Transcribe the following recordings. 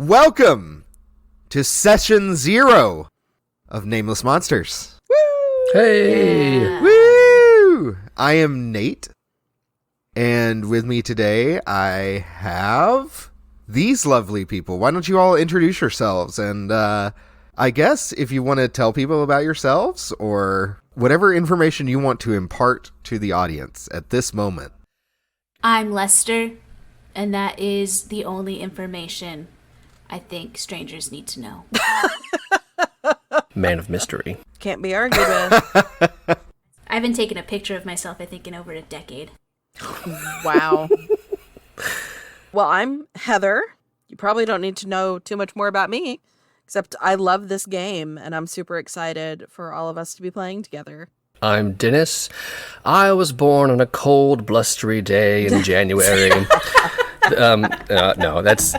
Welcome to Session 0 of Nameless Monsters. Woo! Hey! Yeah. Woo! I am Nate, and with me today I have these lovely people. Why don't you all introduce yourselves? And I guess if you want to tell people about yourselves or whatever information you want to impart to the audience at this moment. I'm Lester, and that is the only information I think strangers need to know. Man of mystery. Can't be argued with. I haven't taken a picture of myself, I think, in over a decade. Wow. Well, I'm Heather. You probably don't need to know too much more about me, except I love this game, and I'm super excited for all of us to be playing together. I'm Dennis. I was born on a cold, blustery day in January. No, that's...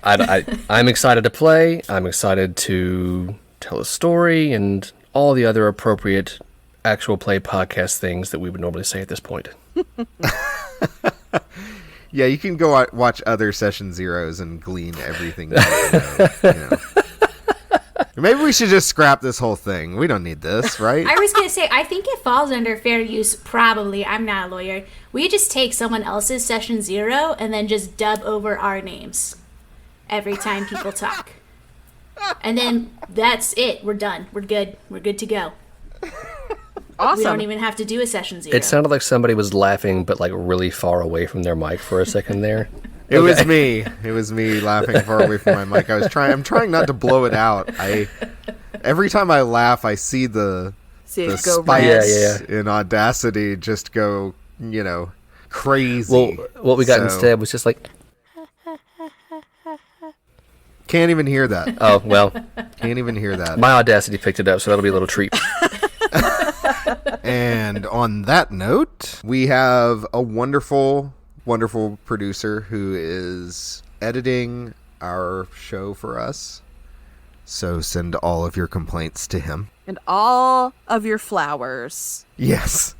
I'm excited to play. I'm excited to tell a story and all the other appropriate actual play podcast things that we would normally say at this point. Yeah, you can go watch other Session Zeros and glean everything. You know. Maybe we should just scrap this whole thing. We don't need this, right? I was going to say, I think it falls under fair use, probably. I'm not a lawyer. We just take someone else's Session 0 and then just dub over our names every time people talk. And then that's it. We're done. We're good. We're good to go. Awesome. We don't even have to do a Session 0. It sounded like somebody was laughing, but like really far away from their mic for a second there. It was me. It was me laughing far away from my mic. I'm trying not to blow it out. Every time I laugh, I see the spikes in Audacity just go, crazy. Well, what we got instead was just like... Can't even hear that. Oh, well. Can't even hear that. My Audacity picked it up, so that'll be a little treat. And on that note, we have a wonderful, wonderful producer who is editing our show for us. So send all of your complaints to him. And all of your flowers. Yes.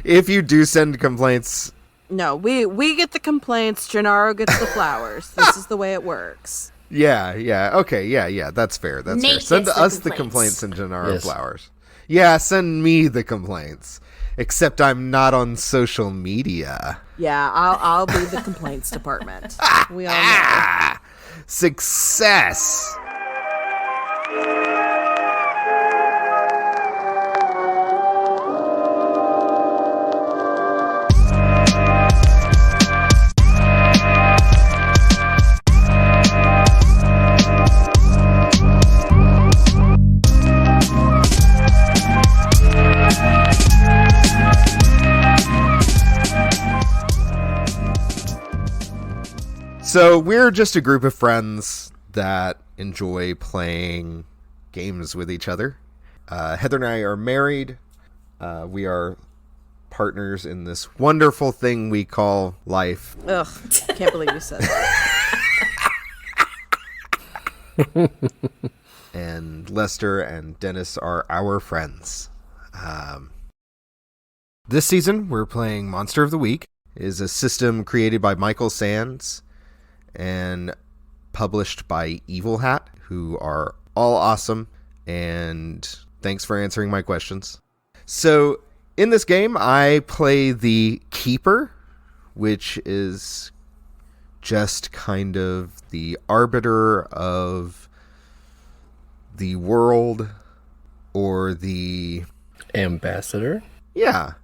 If you do send complaints... No, we get the complaints. Gennaro gets the flowers. This is the way it works. Yeah. Okay, yeah. That's fair. That's Nate fair. Send gets us the the complaints and Gennaro Yes. flowers. Yeah, send me the complaints. Except I'm not on social media. Yeah, I'll be the complaints department. We all know. Success! So we're just a group of friends that enjoy playing games with each other. Heather and I are married. We are partners in this wonderful thing we call life. Ugh, can't believe you said that. And Lester and Dennis are our friends. This season, we're playing Monster of the Week. It is a system created by Michael Sands and published by Evil Hat, who are all awesome, and thanks for answering my questions. So, in this game, I play the Keeper, which is just kind of the arbiter of the world, or the... Ambassador? Yeah.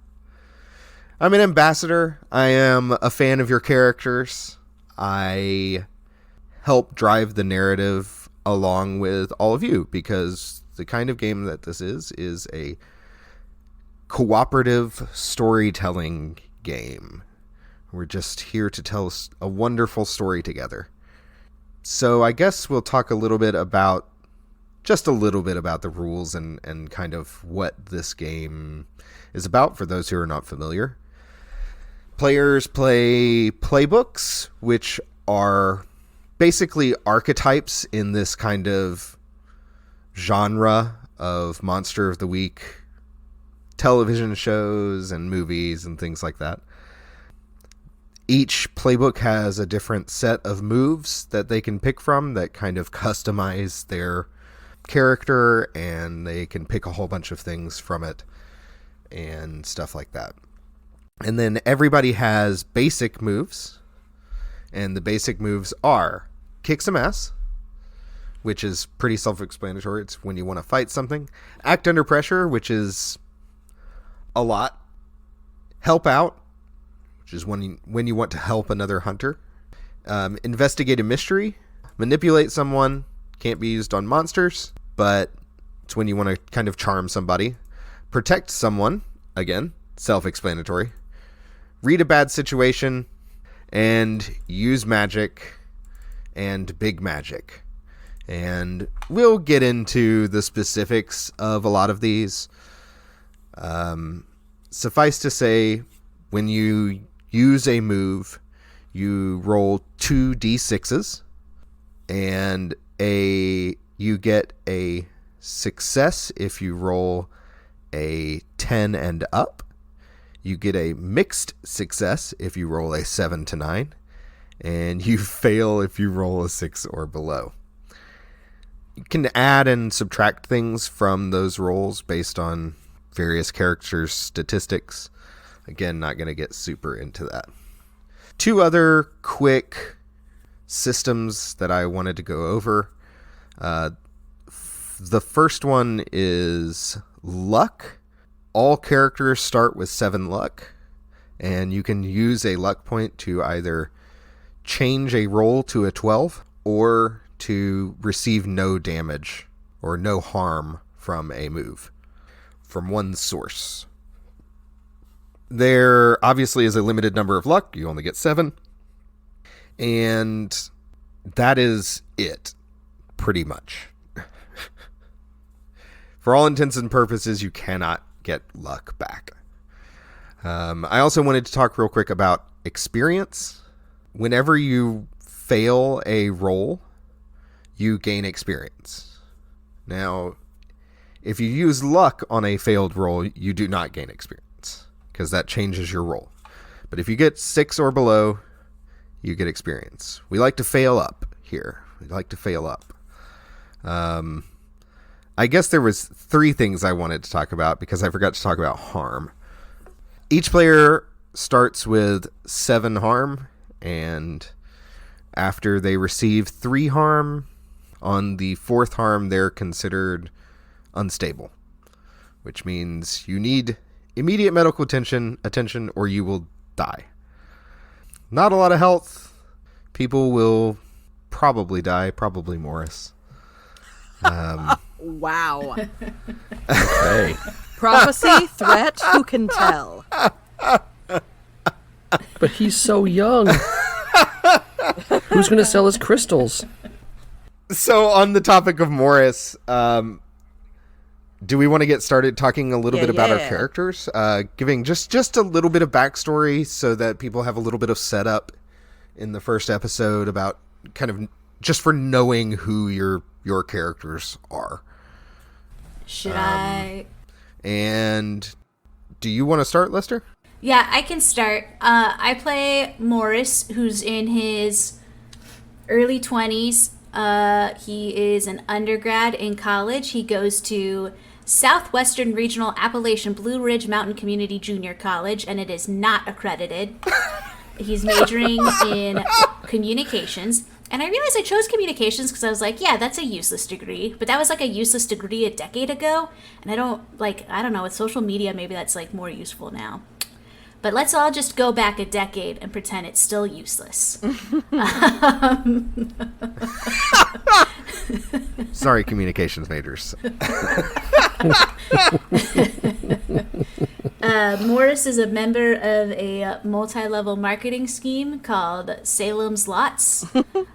I'm an ambassador. I am a fan of your characters. I help drive the narrative along with all of you, because the kind of game that this is a cooperative storytelling game. We're just here to tell a wonderful story together. So I guess we'll talk a little bit about the rules and kind of what this game is about for those who are not familiar. Players play playbooks, which are basically archetypes in this kind of genre of Monster of the Week television shows and movies and things like that. Each playbook has a different set of moves that they can pick from that kind of customize their character, and they can pick a whole bunch of things from it and stuff like that. And then everybody has basic moves, and the basic moves are kick some ass, which is pretty self-explanatory. It's when you want to fight something. Act under pressure, which is a lot. Help out, which is when you want to help another hunter. Investigate a mystery. Manipulate someone. Can't be used on monsters, but it's when you want to kind of charm somebody. Protect someone. Again, self-explanatory. Read a bad situation. And use magic and big magic. And we'll get into the specifics of a lot of these. Suffice to say, when you use a move, you roll 2d6s, and you get a success if you roll a 10 and up. You get a mixed success if you roll a 7 to 9, and you fail if you roll a 6 or below. You can add and subtract things from those rolls based on various characters' statistics. Again, not going to get super into that. 2 other quick systems that I wanted to go over. The first one is luck. All characters start with 7 luck, and you can use a luck point to either change a roll to a 12 or to receive no damage or no harm from a move from one source. There obviously is a limited number of luck. You only get 7. And that is it, pretty much. For all intents and purposes, you cannot get luck back. I also wanted to talk real quick about experience. Whenever you fail a roll, you gain experience. Now, if you use luck on a failed roll, you do not gain experience, because that changes your roll. But if you get 6 or below, you get experience. We like to fail up here. We like to fail up. I guess there was 3 things I wanted to talk about, because I forgot to talk about harm. Each player starts with 7 harm, and after they receive 3 harm, on the 4th harm, they're considered unstable, which means you need immediate medical attention, or you will die. Not a lot of health. People will probably die, probably Morris. Wow. Hey. Prophecy, threat, who can tell? But he's so young. Who's going to sell his crystals? So on the topic of Morris, do we want to get started talking a little bit about our characters? Giving just a little bit of backstory so that people have a little bit of setup in the first episode about kind of just for knowing who your characters are. Should I? And do you want to start, Lester? Yeah, I can start. I play Morris, who's in his early 20s. He is an undergrad in college. He goes to Southwestern Regional Appalachian Blue Ridge Mountain Community Junior College, and it is not accredited. He's majoring in communications. And I realized I chose communications because I was like, yeah, that's a useless degree. But that was like a useless degree a decade ago. And I don't know, with social media, maybe that's like more useful now. But let's all just go back a decade and pretend it's still useless. Sorry, communications majors. Morris is a member of a multi-level marketing scheme called Salem's Lots.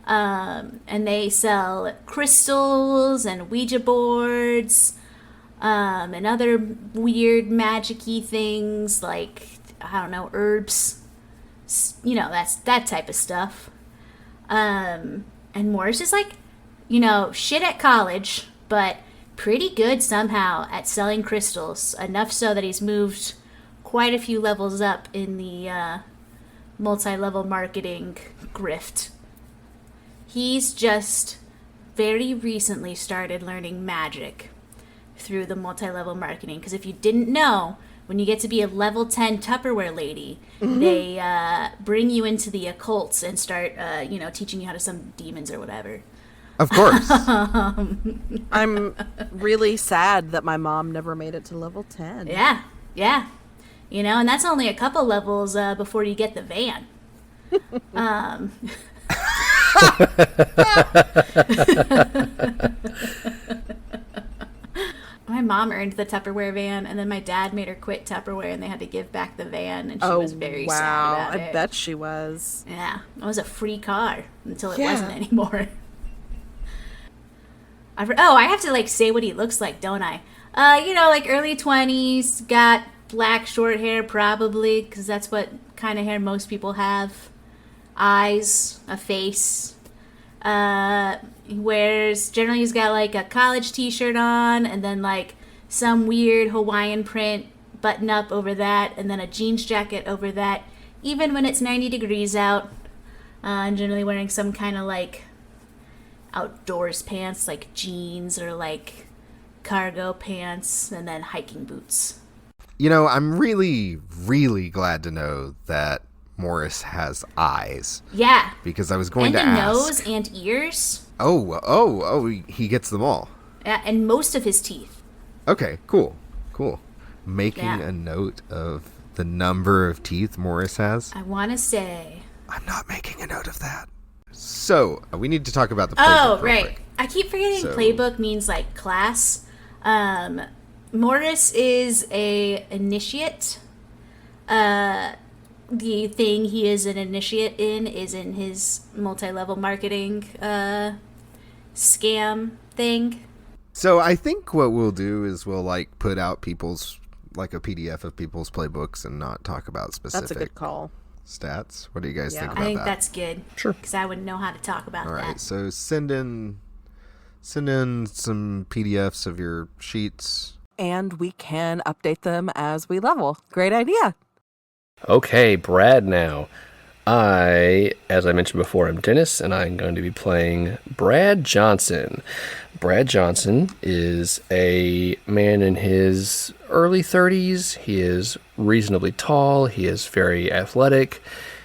And they sell crystals and Ouija boards and other weird magic-y things like, I don't know, herbs. You know, that's that type of stuff. And Morris is like, you know, shit at college, but pretty good somehow at selling crystals. Enough so that he's moved quite a few levels up in the multi-level marketing grift. He's just very recently started learning magic through the multi-level marketing. Because if you didn't know, when you get to be a level 10 Tupperware lady, they bring you into the occults and start, teaching you how to summon demons or whatever. Of course. I'm really sad that my mom never made it to level 10. Yeah. And that's only a couple levels before you get the van. My mom earned the Tupperware van, and then my dad made her quit Tupperware, and they had to give back the van, and she was very sad about it. I bet she was. Yeah, it was a free car until it wasn't anymore. I have to say what he looks like, don't I? Early 20s, got black short hair probably, because that's what kind of hair most people have. Eyes, a face. Generally he's got a college t-shirt on, and then some weird Hawaiian print button up over that, and then a jeans jacket over that, even when it's 90 degrees out. And generally wearing some kind of outdoors pants, like jeans or cargo pants, and then hiking boots. I'm really, really glad to know that Morris has eyes. Yeah. Because I was going to ask. And a nose and ears. Oh, he gets them all. Yeah, and most of his teeth. Okay, cool. Making a note of the number of teeth Morris has. I want to say... I'm not making a note of that. So, we need to talk about the playbook. Oh, right. I keep forgetting playbook means class. Morris is a initiate. The thing he is an initiate in is in his multi-level marketing scam thing. So I think what we'll do is we'll put out people's a PDF of people's playbooks and not talk about specific. That's a good call. Stats. What do you guys think about that? I think that's good. Sure. Because I wouldn't know how to talk about that. All right. So send in some PDFs of your sheets. And we can update them as we level. Great idea. Okay, Brad now. As I mentioned before, I'm Dennis, and I'm going to be playing Brad Johnson. Brad Johnson is a man in his early 30s. He is reasonably tall. He is very athletic.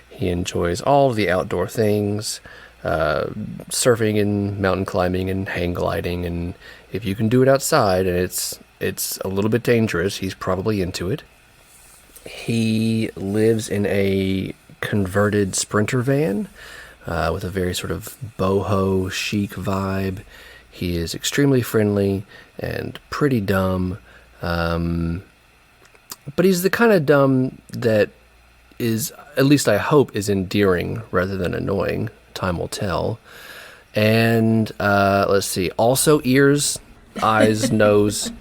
He enjoys all of the outdoor things, surfing and mountain climbing and hang gliding. And if you can do it outside and it's a little bit dangerous, he's probably into it. He lives in a converted Sprinter van with a very sort of boho chic vibe. He is extremely friendly and pretty dumb, but he's the kind of dumb that is, at least I hope, is endearing rather than annoying. Time will tell. And let's see, also ears, eyes, nose,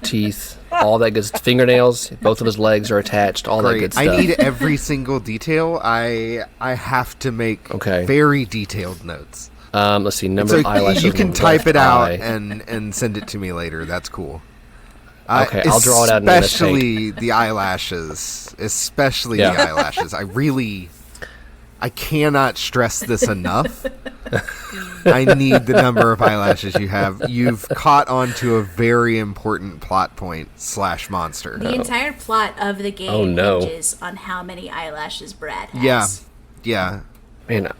teeth, all that good stuff. Fingernails, both of his legs are attached, all that good stuff. I need every single detail. I have to make very detailed notes. Let's see, number of eyelashes. You can type it out and send it to me later. That's cool. Okay, I'll draw it out in a minute. Especially the eyelashes. Especially the eyelashes. I cannot stress this enough. I need the number of eyelashes you have. You've caught on to a very important plot point / monster. The entire plot of the game hinges on how many eyelashes Brad has. Yeah. Man,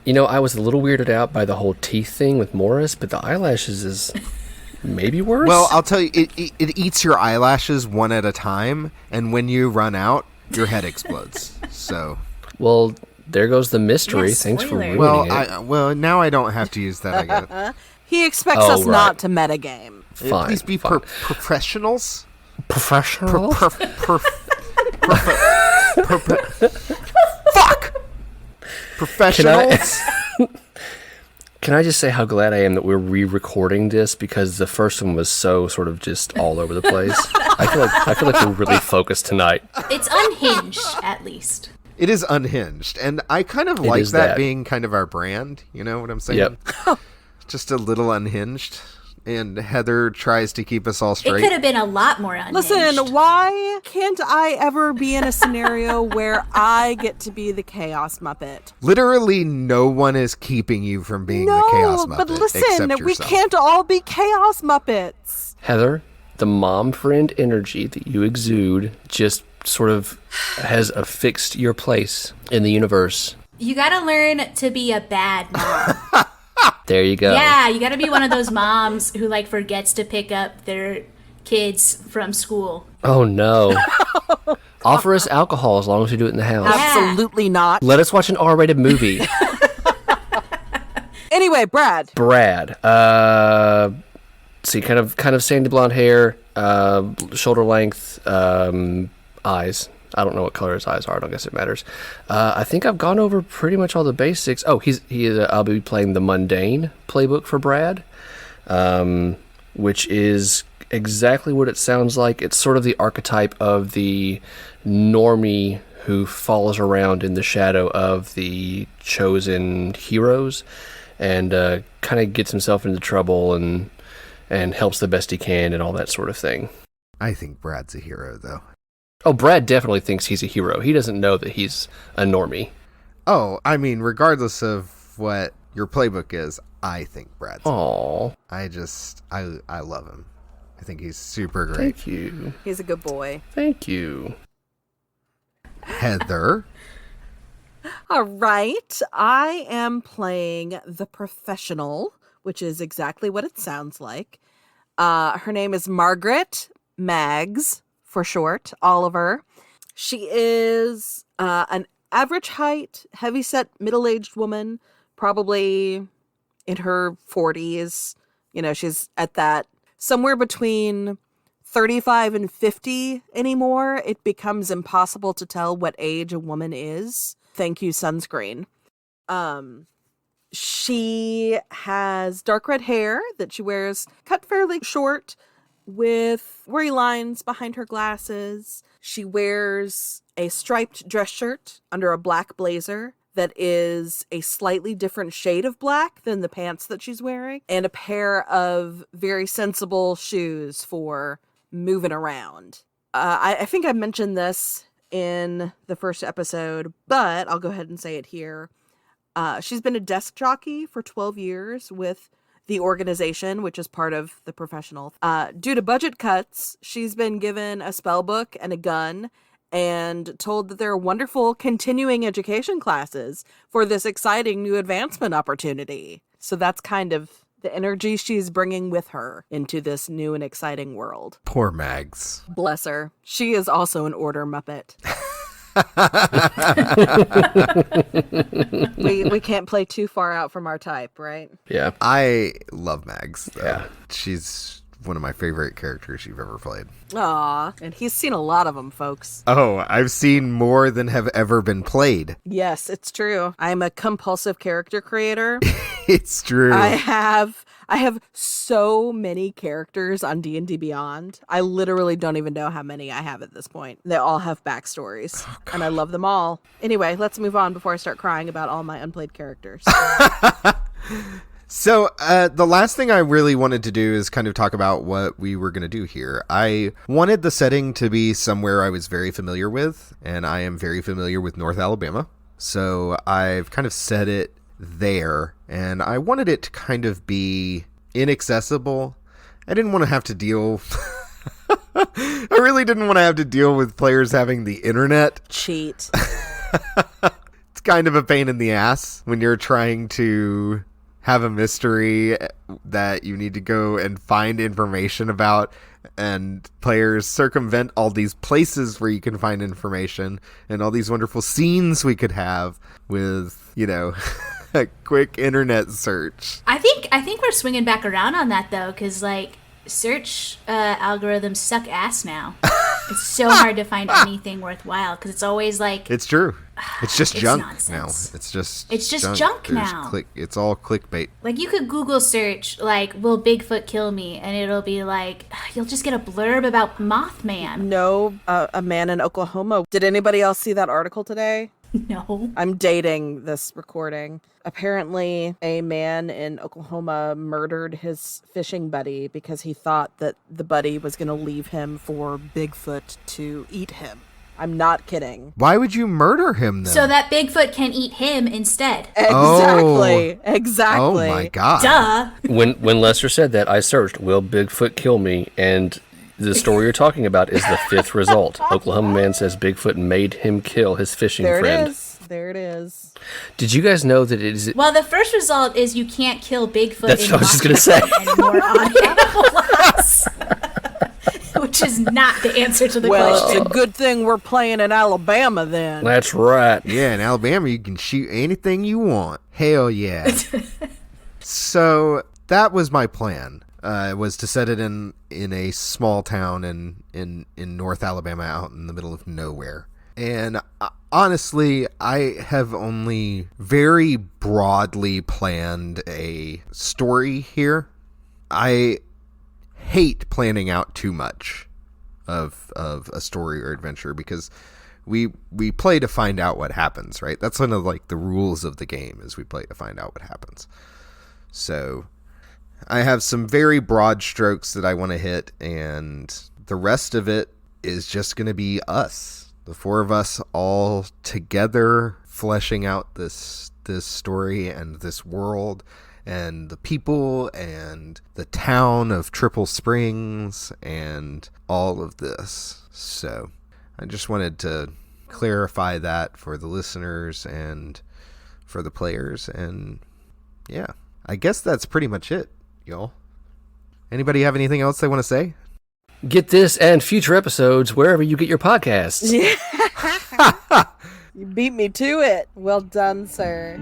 I was a little weirded out by the whole teeth thing with Morris, but the eyelashes is maybe worse. Well, I'll tell you, it eats your eyelashes one at a time, and when you run out, your head explodes. So... Well... There goes the mystery. Yeah, Thanks for ruining it. Well, now I don't have to use that, I guess. He expects us not to metagame. Fine. Please be professionals. Professionals? Fuck! Professionals? Can I just say how glad I am that we're re-recording this, because the first one was so sort of just all over the place. I feel like we're really focused tonight. It's unhinged, at least. It is unhinged, and I kind of like that being kind of our brand. You know what I'm saying? Yep. Just a little unhinged. and Heather tries to keep us all It straight. could have been a lot more unhinged. Listen, why can't I ever be in a scenario where I get to be the Chaos Muppet? Literally no one is keeping you from being the Chaos Muppet. But listen, except we yourself. can't all be Chaos Muppets. Heather, the mom friend energy that you exude just sort of has affixed your place in the universe. You gotta learn to be a bad mom. There you go. Yeah, you gotta be one of those moms who like forgets to pick up their kids from school. Oh no. Offer us alcohol as long as we do it in the house. Absolutely not. Let us watch an R-rated movie. Anyway, Brad. See, kind of sandy blonde hair, shoulder length, eyes. I don't know what color his eyes are. I don't guess it matters. I think I've gone over pretty much all the basics. Oh, he is. I'll be playing the mundane playbook for Brad, which is exactly what it sounds like. It's sort of the archetype of the normie who follows around in the shadow of the chosen heroes, and kind of gets himself into trouble and helps the best he can and all that sort of thing. I think Brad's a hero, though. Oh, Brad definitely thinks he's a hero. He doesn't know that he's a normie. Oh, I mean, regardless of what your playbook is, I think Brad's. Aww. I love him. I think he's super great. Thank you. He's a good boy. Thank you. Heather. All right. I am playing the professional, which is exactly what it sounds like. Her name is Margaret Maggs, for short, Oliver. She is an average height, heavyset, middle-aged woman, probably in her 40s. You know, she's at that somewhere between 35 and 50 anymore. It becomes impossible to tell what age a woman is. Thank you, sunscreen. She has dark red hair that she wears cut fairly short with worry lines behind her glasses. She wears a striped dress shirt under a black blazer that is a slightly different shade of black than the pants that she's wearing, and a pair of very sensible shoes for moving around. I think I mentioned this in the first episode, but I'll go ahead and say it here. She's been a desk jockey for 12 years with the organization, which is part of the professional. Due to budget cuts, she's been given a spell book and a gun and told that there are wonderful continuing education classes for this exciting new advancement opportunity. So that's kind of the energy she's bringing with her into this new and exciting world. Poor Mags. Bless her. She is also an order Muppet. we can't play too far out from our type, right? Yeah. I love Mags, though. Yeah. She's one of my favorite characters you've ever played. Aw, and he's seen a lot of them, folks. Oh, I've seen more than have ever been played. Yes, it's true. I'm a compulsive character creator. It's true. I have so many characters on D&D Beyond. I literally don't even know how many I have at this point. They all have backstories, and I love them all. Anyway, let's move on before I start crying about all my unplayed characters. So the last thing I really wanted to do is kind of talk about what we were going to do here. I wanted the setting to be somewhere I was very familiar with, and I am very familiar with North Alabama. So I've kind of set it there, and I wanted it to kind of be inaccessible. I didn't want to have to deal... I really didn't want to have to deal with players having the internet. Cheat. It's kind of a pain in the ass when you're trying to have a mystery that you need to go and find information about, and players circumvent all these places where you can find information and all these wonderful scenes we could have with, you know, a quick internet search. I think we're swinging back around on that though, because like search algorithms suck ass now. It's so hard to find anything worthwhile because it's always like It's true. It's just junk nonsense. now. It's just junk now. It's all clickbait. Like you could Google search like "Will Bigfoot kill me?" and it'll be like you'll just get a blurb about Mothman. No, a man in Oklahoma. Did anybody else see that article today? No. I'm dating this recording. Apparently, a man in Oklahoma murdered his fishing buddy because he thought that the buddy was going to leave him for Bigfoot to eat him. I'm not kidding. Why would you murder him then? So that Bigfoot can eat him instead. Exactly. Exactly. Oh my god. Duh. When Lester said that, I searched, will Bigfoot kill me? And the story you're talking about is the 5th result. Oklahoma man says Bigfoot made him kill his fishing friend. There it is. Did you guys know that it is... Well, the first result is you can't kill Bigfoot That's in what I was just going to say. anymore on Animal Lots. Which is not the answer to the Well, question. it's a good thing we're playing in Alabama then. That's right. Yeah, in Alabama you can shoot anything you want. Hell yeah. So that was my plan. Was to set it in a small town in North Alabama, out in the middle of nowhere. And honestly, I have only very broadly planned a story here. I hate planning out too much of a story or adventure because we play to find out what happens, right? That's one of like the rules of the game, is we play to find out what happens. So I have some very broad strokes that I want to hit, and the rest of it is just going to be us, the 4 of us all together, fleshing out this story and this world and the people and the town of Triple Springs and all of this. So I just wanted to clarify that for the listeners and for the players. And yeah, I guess that's pretty much it, y'all. Anybody have anything else they want to say? Get this and future episodes wherever you get your podcasts. You beat me to it. Well done, sir.